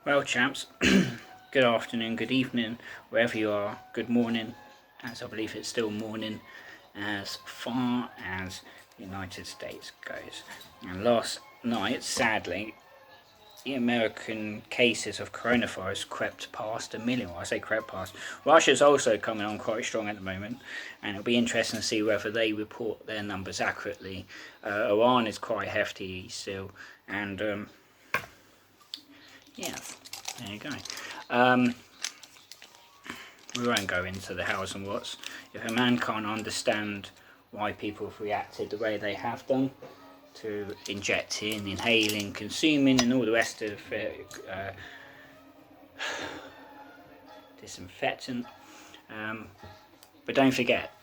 Well, chaps, good afternoon, good evening, wherever you are, good morning, as I believe it's still morning as far as the United States goes. And last night, sadly, the American cases of coronavirus crept past 1 million. Well, I say crept past. Russia's also coming on quite strong at the moment, and it'll be interesting to see whether they report their numbers accurately. Iran is quite hefty still, and yeah, there you go. We won't go into the hows and whats. If a man can't understand why people have reacted the way they have done to injecting, inhaling, consuming and all the rest of disinfectant, but don't forget,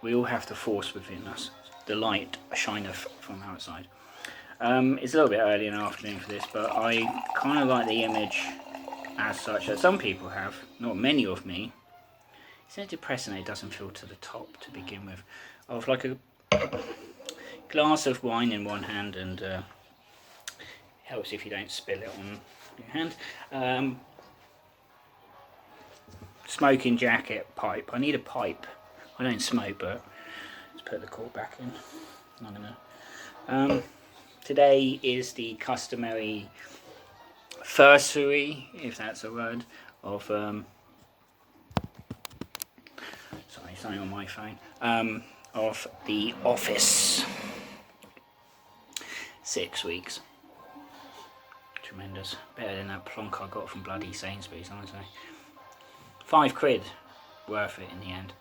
we all have the force within us, the light shineth from outside. It's a little bit early in the afternoon for this, but I kind of like the image as such that some people have, not many of me. It's so depressing that it doesn't fill to the top to begin with, of like a glass of wine in one hand, and helps if you don't spill it on your hand. Smoking jacket, pipe. I need a pipe. I don't smoke, but let's put the cork back in. I'm not gonna. Today is the customary anniversary, if that's a word, of sorry, something on my phone, of The Office. 6 weeks. Tremendous. Better than that plonk I got from bloody Sainsbury's, honestly. £5 worth it in the end.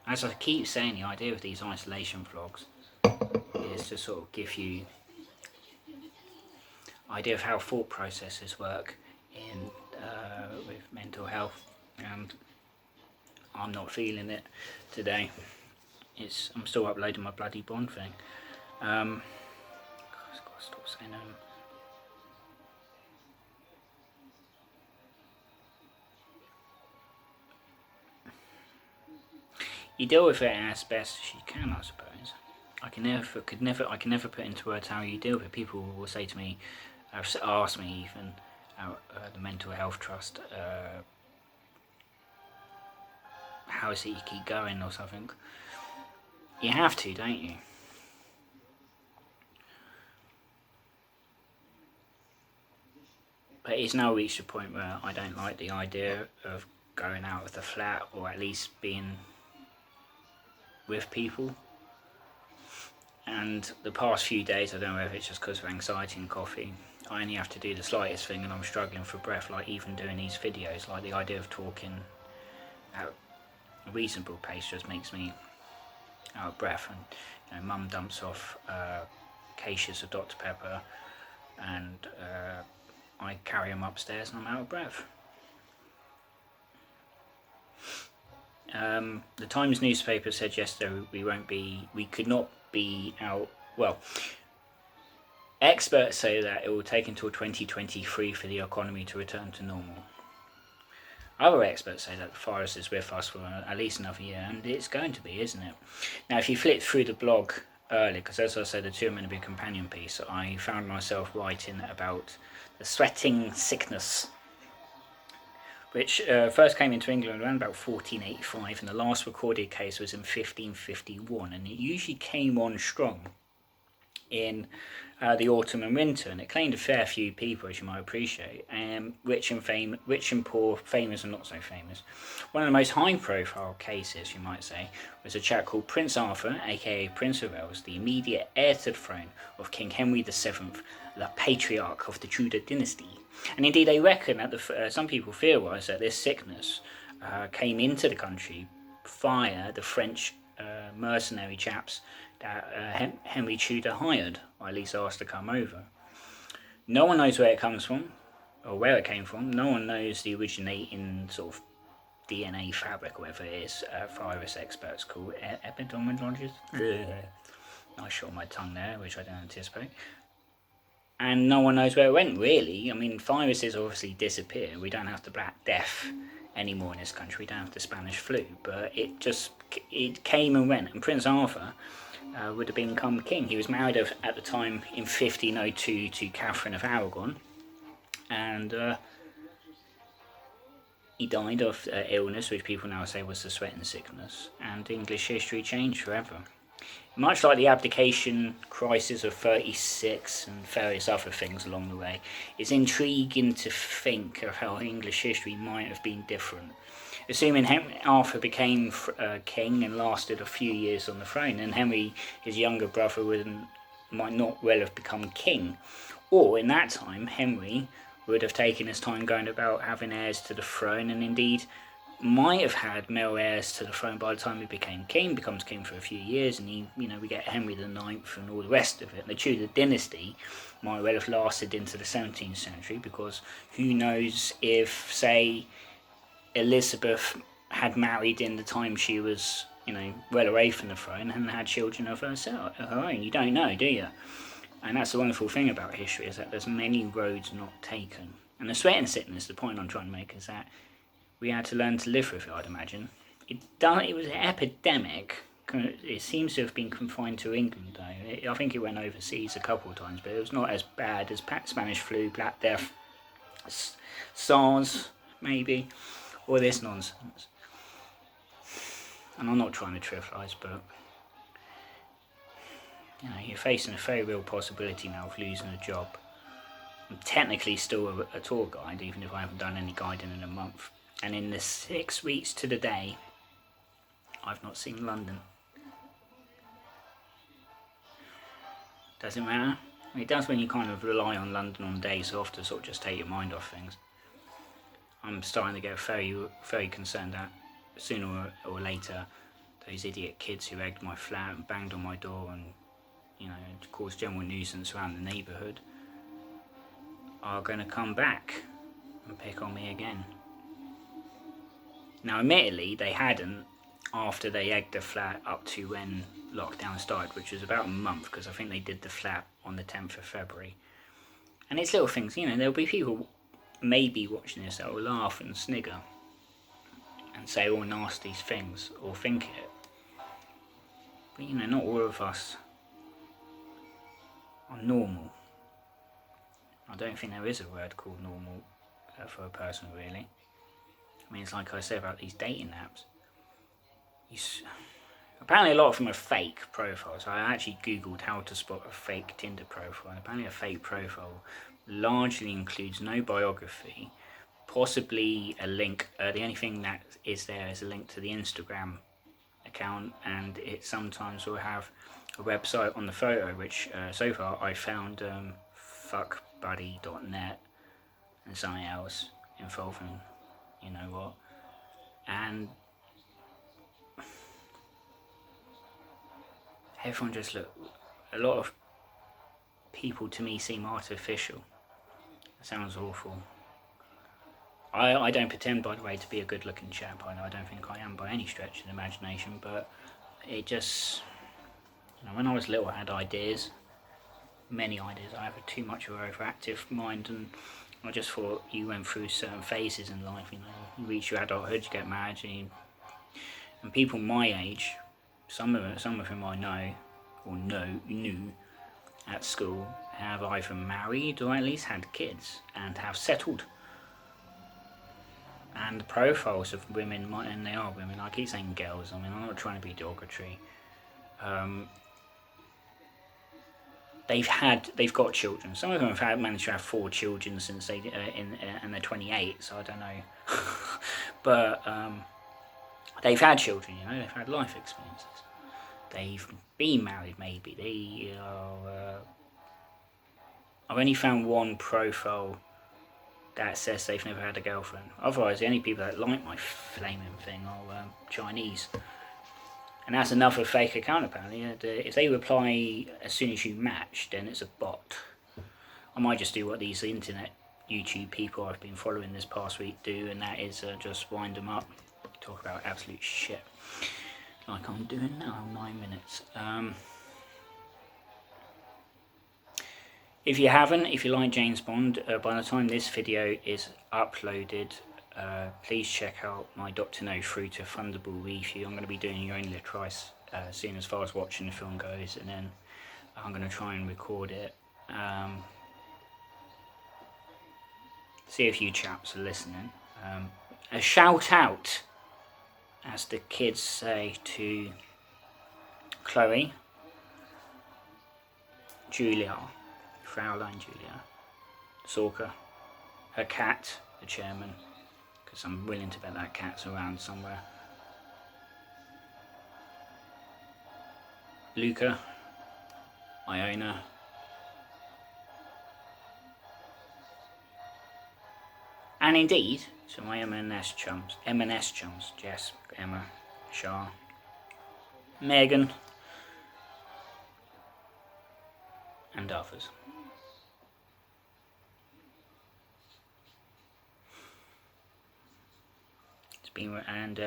As I keep saying, the idea of these isolation vlogs is to sort of give you idea of how thought processes work in with mental health, and I'm not feeling it today. I'm still uploading my bloody Bond thing. I've got to stop saying you deal with it as best as you can, I suppose. I can never put into words how you deal with it. People will say to me, ask me even, the Mental Health Trust, how is it you keep going or something. You have to, don't you? But it's now reached a point where I don't like the idea of going out of the flat, or at least being with people. And the past few days, I don't know if it's just because of anxiety and coffee, I only have to do the slightest thing and I'm struggling for breath, like even doing these videos. Like the idea of talking at a reasonable pace just makes me out of breath. And Mum dumps off cases of Dr. Pepper, and I carry them upstairs and I'm out of breath. The Times newspaper said yesterday we could not be out. Well, experts say that it will take until 2023 for the economy to return to normal. Other experts say that the virus is with us for at least another year, and it's going to be, isn't it? Now, if you flip through the blog earlier, because as I said, the 2 minute companion piece, I found myself writing about the sweating sickness, which first came into England around about 1485, and the last recorded case was in 1551, and it usually came on strong in the autumn and winter, and it claimed a fair few people, as you might appreciate, rich and poor, famous and not so famous. One of the most high-profile cases, you might say, was a chap called Prince Arthur, aka Prince of Wales, the immediate heir to the throne of King Henry VII, the patriarch of the Tudor dynasty. And indeed, they reckon that some people theorise that this sickness came into the country via the French mercenary chaps that Henry Tudor hired, or at least asked to come over. No one knows where it comes from. or where it came from. No one knows the originating sort of DNA fabric, or whatever it is. Virus experts call epidemiologists. I shot my tongue there, which I didn't anticipate. And no one knows where it went, really. I mean, viruses obviously disappear. We don't have the Black Death anymore in this country. We don't have the Spanish flu. But it came and went. And Prince Arthur would have become king. He was married at the time in 1502 to Catherine of Aragon. And he died of illness, which people now say was the sweating sickness. And English history changed forever. Much like the abdication crisis of 36 and various other things along the way, it's intriguing to think of how English history might have been different. Assuming Arthur became king and lasted a few years on the throne, and Henry, his younger brother, might not well have become king. Or in that time, Henry would have taken his time going about having heirs to the throne, and indeed might have had male heirs to the throne by the time he became king, becomes king for a few years, and we get Henry the Ninth and all the rest of it. The Tudor dynasty might well have lasted into the 17th century, because who knows if, say, Elizabeth had married in the time she was, well away from the throne and had children of her own. You don't know, do you? And that's the wonderful thing about history, is that there's many roads not taken. And the sweating sickness, the point I'm trying to make, is that we had to learn to live with it, I'd imagine. It was an epidemic. It seems to have been confined to England, though. I think it went overseas a couple of times, but it was not as bad as Spanish flu, Black Death, SARS, maybe, all this nonsense. And I'm not trying to trivialise, but you're facing a very real possibility now of losing a job. I'm technically still a tour guide, even if I haven't done any guiding in a month. And in the 6 weeks to the day, I've not seen London. Does it matter? It does when you kind of rely on London on days off to sort of just take your mind off things. I'm starting to get very, very concerned that sooner or later, those idiot kids who egged my flat and banged on my door and, caused general nuisance around the neighbourhood are going to come back and pick on me again. Now, admittedly, they hadn't after they egged the flat up to when lockdown started, which was about a month, because I think they did the flat on the 10th of February. And it's little things, there'll be people maybe watching this that will laugh and snigger and say all nasty things or think it. But, not all of us are normal. I don't think there is a word called normal for a person, really. I mean, it's like I said about these dating apps. Apparently a lot of them are fake profiles. I actually googled how to spot a fake Tinder profile. And apparently a fake profile largely includes no biography, possibly a link. The only thing that is there is a link to the Instagram account, and it sometimes will have a website on the photo, which so far I found fuckbuddy.net and something else involving what, and everyone just a lot of people to me seem artificial. It sounds awful. I don't pretend, by the way, to be a good looking chap. I don't think I am by any stretch of the imagination, but it just, when I was little I had ideas, many ideas. I have too much of an overactive mind, and I just thought you went through certain phases in life, you reach your adulthood, you get married, and people my age, some of whom I know, or knew at school, have either married or at least had kids, and have settled. And the profiles of women, and they are women, I keep saying girls, I'm not trying to be derogatory, they've got children. Some of them have managed to have 4 children since and they're 28, so I don't know. But they've had children, they've had life experiences. They've been married, maybe. I've only found one profile that says they've never had a girlfriend. Otherwise, the only people that like my flaming thing are Chinese. And that's another fake account, apparently. If they reply as soon as you match, then it's a bot. I might just do what these internet YouTube people I've been following this past week do, and that is just wind them up, talk about absolute shit like I'm doing now. 9 minutes. If you haven't, if you like James Bond, by the time this video is uploaded, please check out my Dr. No through to Thunderball review. I'm going to be doing your own little price soon as far as watching the film goes, and then I'm going to try and record it. See if you chaps are listening. A shout out, as the kids say, to Chloe, Julia, Fraulein Julia, Sorka, her cat, the chairman, because I'm willing to bet that cat's around somewhere. Luca, Iona, and indeed to my M&S chums, Jess, Emma, Shah, Megan, and others.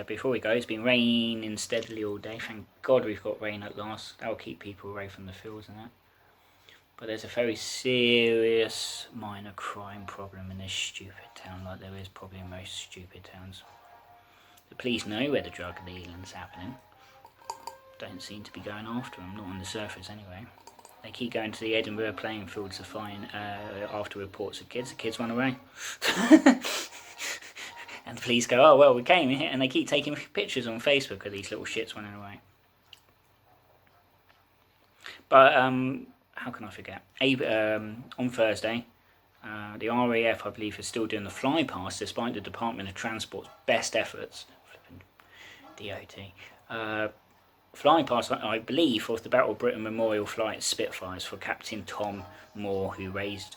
Before we go, it's been raining steadily all day. Thank God we've got rain at last. That'll keep people away from the fields and that. But there's a very serious minor crime problem in this stupid town, like there is probably in most stupid towns. The police know where the drug dealing's happening. Don't seem to be going after them, not on the surface anyway. They keep going to the Edinburgh playing field to find, after reports of kids. The kids run away. And the police go, oh well, we came here, and they keep taking pictures on Facebook of these little shits running away. But how can I forget? On Thursday, the RAF, I believe, is still doing the fly past despite the Department of Transport's best efforts. Flipping DOT. Flying past, I believe, of the Battle of Britain Memorial Flight Spitfires for Captain Tom Moore, who raised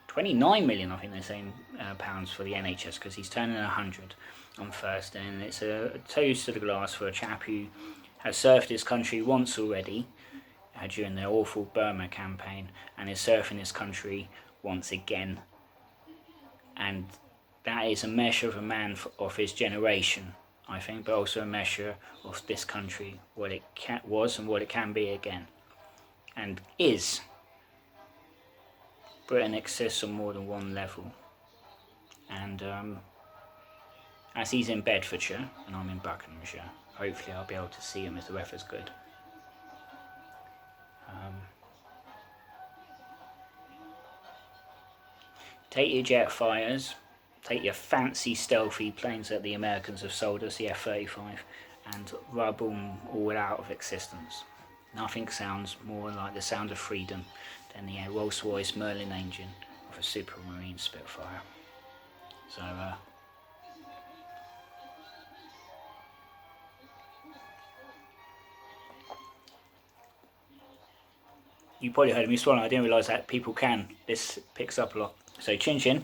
29 million, I think they're saying, pounds for the NHS, because he's turning 100 on Thursday, and it's a toast to the glass for a chap who has served his country once already during the awful Burma campaign, and is serving his country once again. And that is a measure of a man of his generation, I think, but also a measure of this country, what it was and what it can be again, and is. Britain exists on more than one level, and as he's in Bedfordshire and I'm in Buckinghamshire, hopefully I'll be able to see him if the weather's good. Take your jet fighters, take your fancy stealthy planes that the Americans have sold us, the F-35, and rub them all out of existence. Nothing sounds more like the sound of freedom than the Rolls-Royce Merlin engine of a Supermarine Spitfire. So, you probably heard me swallow. I didn't realise that people can. This picks up a lot. So, chin chin.